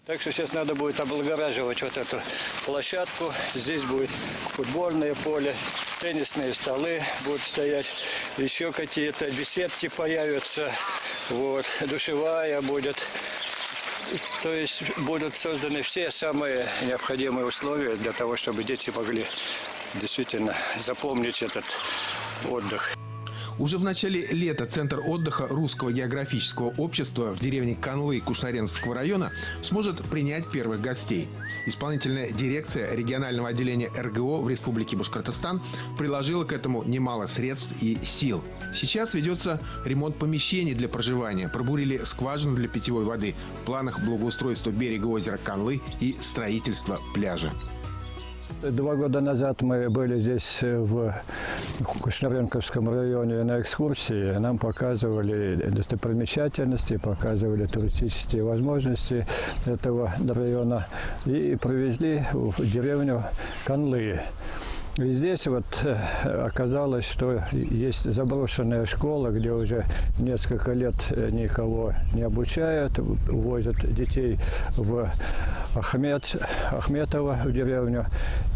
Так что сейчас надо будет облагораживать вот эту площадку. Здесь будет футбольное поле, теннисные столы будут стоять, еще какие-то беседки появятся, вот, душевая будет. То есть будут созданы все самые необходимые условия для того, чтобы дети могли действительно запомнить этот отдых. Уже в начале лета Центр отдыха Русского географического общества в деревне Канлы Кушнаренского района сможет принять первых гостей. Исполнительная дирекция регионального отделения РГО в Республике Башкортостан приложила к этому немало средств и сил. Сейчас ведется ремонт помещений для проживания, пробурили скважину для питьевой воды, в планах благоустройства берега озера Канлы и строительства пляжа. 2 года назад мы были здесь в Кушнаренковском районе на экскурсии. Нам показывали достопримечательности, показывали туристические возможности этого района и привезли в деревню Канлы. И здесь вот оказалось, что есть заброшенная школа, где уже несколько лет никого не обучают, возят детей в Ахметово, в деревню.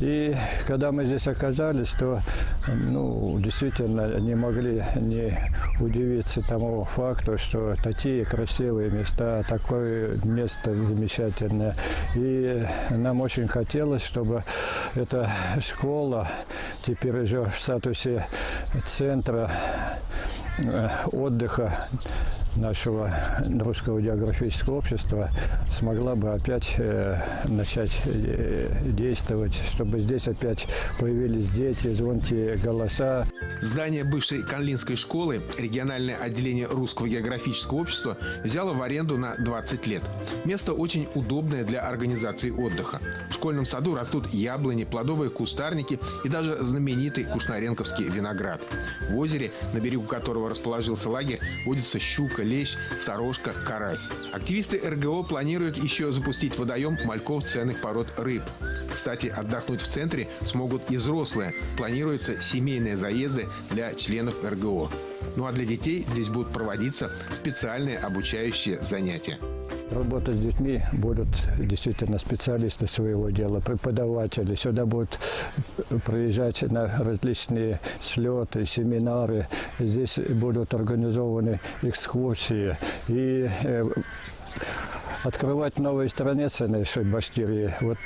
И когда мы здесь оказались, то действительно не могли не удивиться тому факту, что такие красивые места, такое место замечательное. И нам очень хотелось, чтобы эта школа теперь уже в статусе центра отдыха нашего Русского географического общества смогла бы опять начать действовать, чтобы здесь опять появились дети, звонкие голоса. Здание бывшей Канлинской школы региональное отделение Русского географического общества взяло в аренду на 20 лет. Место очень удобное для организации отдыха. В школьном саду растут яблони, плодовые кустарники и даже знаменитый кушнаренковский виноград. В озере, на берегу которого расположился лагерь, водится щука, лещ, сорожка, карась. Активисты РГО планируют еще запустить водоем мальков ценных пород рыб. Кстати, отдохнуть в центре смогут и взрослые. Планируются семейные заезды для членов РГО. Ну а для детей здесь будут проводиться специальные обучающие занятия. Работать с детьми будут действительно специалисты своего дела, преподаватели. Сюда будут приезжать на различные слеты, семинары. Здесь будут организованы экскурсии и открывать новые страницы нашей Башкирии. Вот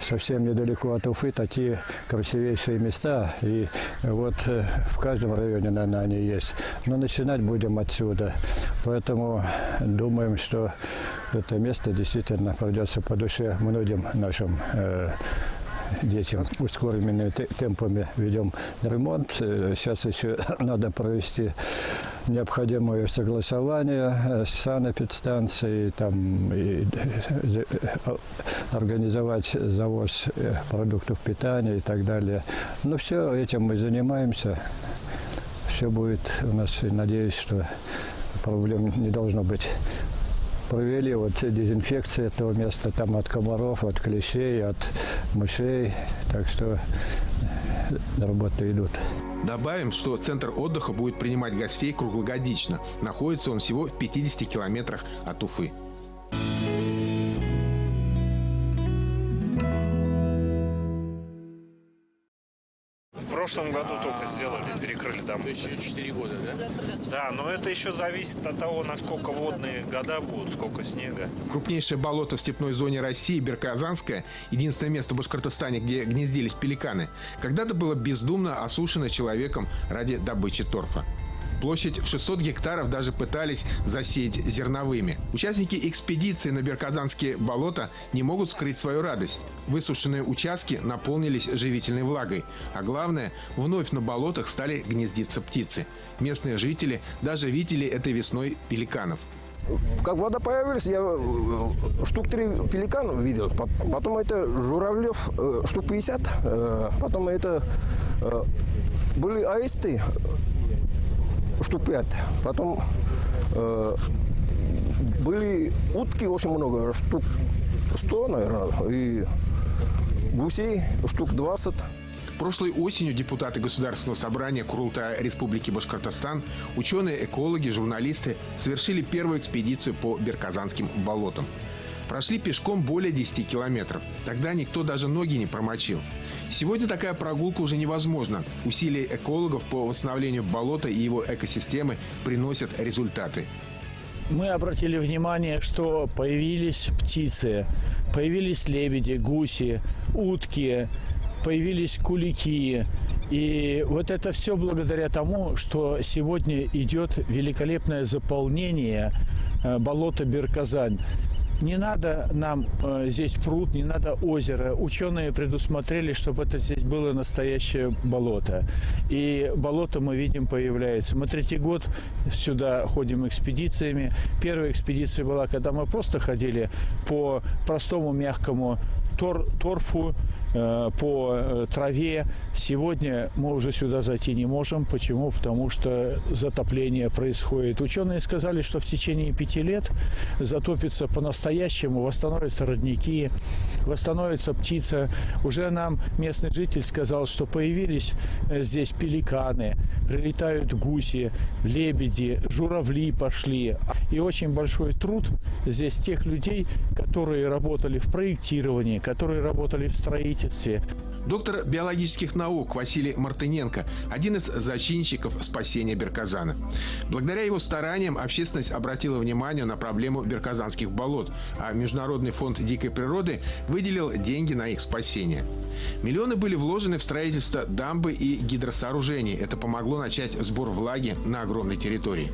совсем недалеко от Уфы такие красивейшие места. И вот в каждом районе, наверное, они есть. Но начинать будем отсюда. Поэтому думаем, что это место действительно придется по душе многим нашим детям. Ускоренными темпами ведем ремонт. Сейчас еще надо провести необходимое согласование с санэпидстанцией, там, и организовать завоз продуктов питания и так далее. Но все этим мы занимаемся. Все будет у нас, надеюсь, что проблем не должно быть. Провели вот дезинфекцию этого места там от комаров, от клещей, от мышей. Так что работы идут. Добавим, что центр отдыха будет принимать гостей круглогодично. Находится он всего в 50 километрах от Уфы. В прошлом году только сделали, перекрыли дам. То есть еще 4 года, да? Да, но это еще зависит от того, насколько водные года будут, сколько снега. Крупнейшее болото в степной зоне России, Берказанское, единственное место в Башкортостане, где гнездились пеликаны, когда-то было бездумно осушено человеком ради добычи торфа. Площадь в 600 гектаров даже пытались засеять зерновыми. Участники экспедиции на Берказанские болота не могут скрыть свою радость. Высушенные участки наполнились живительной влагой. А главное, вновь на болотах стали гнездиться птицы. Местные жители даже видели этой весной пеликанов. Как вода появилась, я штук 3 пеликана видел. Потом это журавлев штук 50. Потом это были аисты штук 5. Потом были утки очень много, штук 100, наверное, и гусей штук 20. Прошлой осенью депутаты Государственного собрания Курултая Республики Башкортостан, ученые, экологи, журналисты совершили первую экспедицию по Берказанским болотам. Прошли пешком более 10 километров. Тогда никто даже ноги не промочил. Сегодня такая прогулка уже невозможна. Усилия экологов по восстановлению болота и его экосистемы приносят результаты. Мы обратили внимание, что появились птицы, появились лебеди, гуси, утки, появились кулики. И вот это все благодаря тому, что сегодня идет великолепное заполнение болота Берказань. Не надо нам здесь пруд, не надо озеро. Ученые предусмотрели, чтобы это здесь было настоящее болото. И болото, мы видим, появляется. Мы 3-й год сюда ходим экспедициями. Первая экспедиция была, когда мы просто ходили по простому мягкому торфу, по траве. Сегодня мы уже сюда зайти не можем. Почему? Потому что затопление происходит. Ученые сказали, что в течение 5 лет затопится по-настоящему, восстановятся родники, восстановится птица. Уже нам местный житель сказал, что появились здесь пеликаны, прилетают гуси, лебеди, журавли пошли. И очень большой труд здесь тех людей, которые работали в проектировании, которые работали в строительстве. Доктор биологических наук Василий Мартыненко – один из зачинщиков спасения Берказана. Благодаря его стараниям общественность обратила внимание на проблему берказанских болот, а Международный фонд дикой природы выделил деньги на их спасение. Миллионы были вложены в строительство дамбы и гидросооружений. Это помогло начать сбор влаги на огромной территории.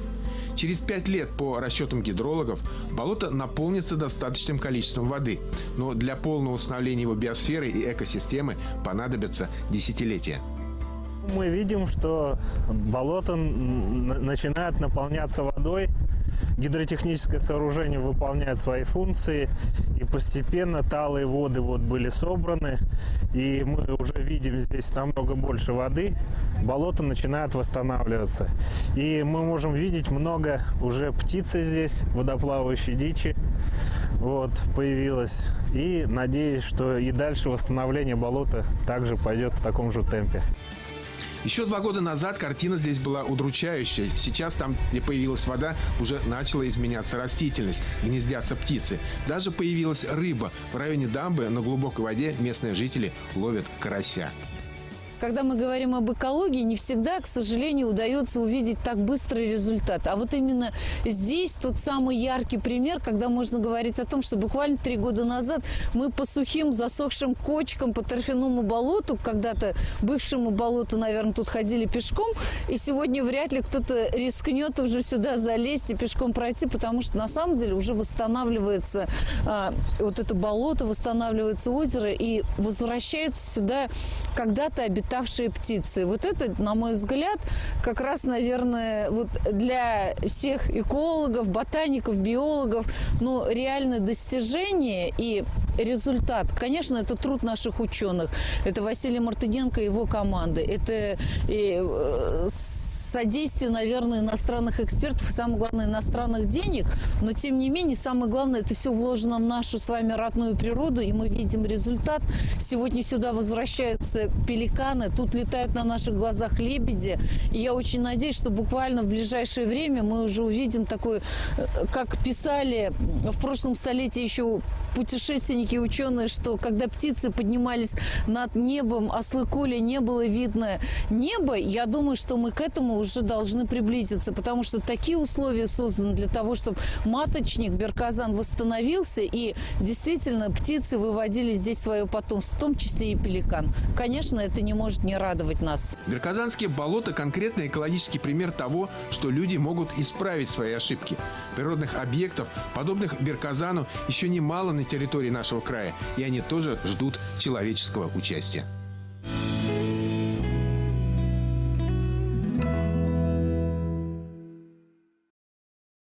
Через 5 лет, по расчетам гидрологов, болото наполнится достаточным количеством воды. Но для полного восстановления его биосферы и экосистемы понадобятся десятилетия. Мы видим, что болото начинает наполняться водой. Гидротехническое сооружение выполняет свои функции. И постепенно талые воды были собраны. И мы уже видим здесь намного больше воды. Болото начинает восстанавливаться. И мы можем видеть много уже птицы здесь, водоплавающей дичи. Появилась. И надеюсь, что и дальше восстановление болота также пойдет в таком же темпе. Еще 2 года назад картина здесь была удручающая. Сейчас там, где появилась вода, уже начала изменяться растительность, гнездятся птицы. Даже появилась рыба. В районе дамбы на глубокой воде местные жители ловят карася. Когда мы говорим об экологии, не всегда, к сожалению, удается увидеть так быстрый результат. А вот именно здесь тот самый яркий пример, когда можно говорить о том, что буквально 3 года назад мы по сухим засохшим кочкам, по торфяному болоту, когда-то бывшему болоту, наверное, тут ходили пешком, и сегодня вряд ли кто-то рискнет уже сюда залезть и пешком пройти, потому что на самом деле уже восстанавливается вот это болото, восстанавливается озеро, и возвращаются сюда когда-то обитавшие птицы. Вот это, на мой взгляд, как раз, наверное, вот для всех экологов, ботаников, биологов, реальное достижение и результат. Конечно, это труд наших ученых. Это Василий Мартыненко и его команды. Это содействие, наверное, иностранных экспертов и, самое главное, иностранных денег. Но, тем не менее, самое главное, это все вложено в нашу с вами родную природу, и мы видим результат. Сегодня сюда возвращаются пеликаны, тут летают на наших глазах лебеди. И я очень надеюсь, что буквально в ближайшее время мы уже увидим такое, как писали в прошлом столетии еще путешественники и ученые, что когда птицы поднимались над небом, ослы Коли, не было видно неба, я думаю, что мы к этому уже должны приблизиться, потому что такие условия созданы для того, чтобы маточник Берказан восстановился, и действительно птицы выводили здесь свое потомство, в том числе и пеликан. Конечно, это не может не радовать нас. Берказанские болота – конкретный экологический пример того, что люди могут исправить свои ошибки. Природных объектов, подобных Берказану, еще немало на территории нашего края, и они тоже ждут человеческого участия.